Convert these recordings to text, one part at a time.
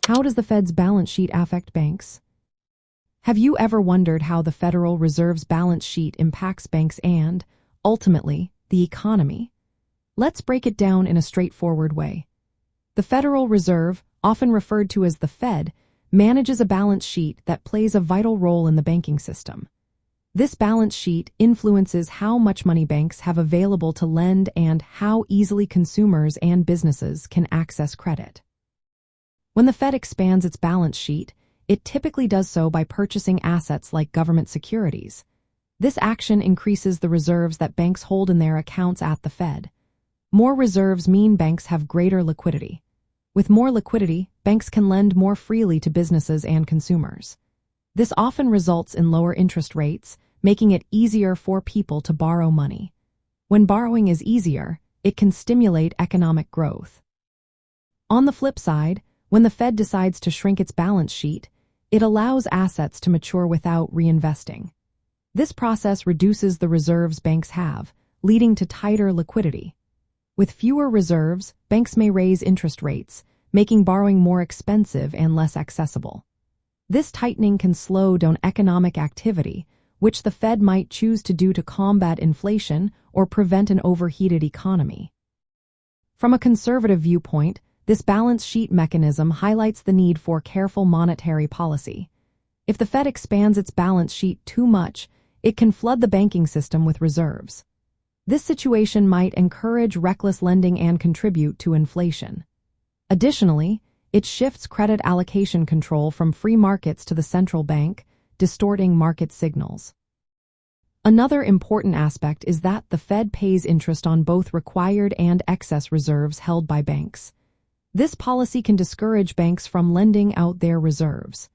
How does the Fed's balance sheet affect banks? Have you ever wondered how the Federal Reserve's balance sheet impacts banks and, ultimately, the economy? Let's break it down in a straightforward way. The Federal Reserve, often referred to as the Fed, manages a balance sheet that plays a vital role in the banking system. This balance sheet influences how much money banks have available to lend and how easily consumers and businesses can access credit. When the Fed expands its balance sheet, it typically does so by purchasing assets like government securities. This action increases the reserves that banks hold in their accounts at the Fed. More reserves mean banks have greater liquidity. With more liquidity, banks can lend more freely to businesses and consumers. This often results in lower interest rates, making it easier for people to borrow money. When borrowing is easier, it can stimulate economic growth. On the flip side, when the Fed decides to shrink its balance sheet, it allows assets to mature without reinvesting. This process reduces the reserves banks have, leading to tighter liquidity. With fewer reserves, banks may raise interest rates, making borrowing more expensive and less accessible. This tightening can slow down economic activity, which the Fed might choose to do to combat inflation or prevent an overheated economy. From a conservative viewpoint, this balance sheet mechanism highlights the need for careful monetary policy. If the Fed expands its balance sheet too much, it can flood the banking system with reserves. This situation might encourage reckless lending and contribute to inflation. Additionally, it shifts credit allocation control from free markets to the central bank, distorting market signals. Another important aspect is that the Fed pays interest on both required and excess reserves held by banks. This policy can discourage banks from lending out their reserves.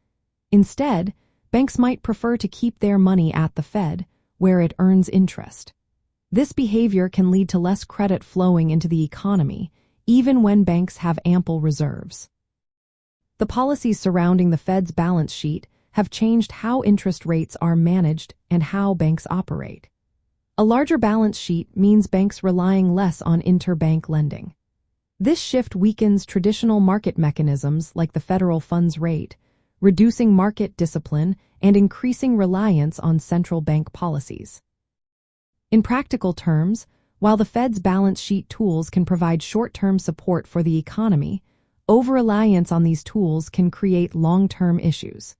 Instead, banks might prefer to keep their money at the Fed, where it earns interest. This behavior can lead to less credit flowing into the economy, even when banks have ample reserves. The policies surrounding the Fed's balance sheet have changed how interest rates are managed and how banks operate. A larger balance sheet means banks relying less on interbank lending. This shift weakens traditional market mechanisms like the federal funds rate, reducing market discipline and increasing reliance on central bank policies. In practical terms, while the Fed's balance sheet tools can provide short-term support for the economy, over-reliance on these tools can create long-term issues.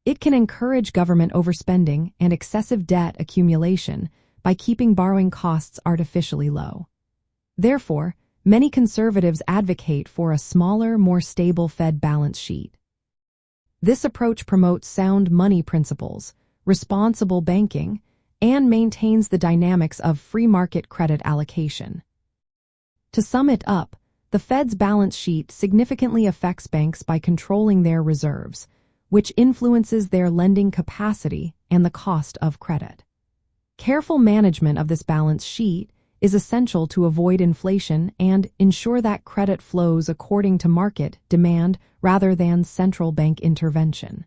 It can encourage government overspending and excessive debt accumulation by keeping borrowing costs artificially low. Therefore, many conservatives advocate for a smaller, more stable Fed balance sheet. This approach promotes sound money principles, responsible banking, and maintains the dynamics of free market credit allocation. To sum it up, the Fed's balance sheet significantly affects banks by controlling their reserves, which influences their lending capacity and the cost of credit. Careful management of this balance sheet is essential to avoid inflation and ensure that credit flows according to market demand rather than central bank intervention.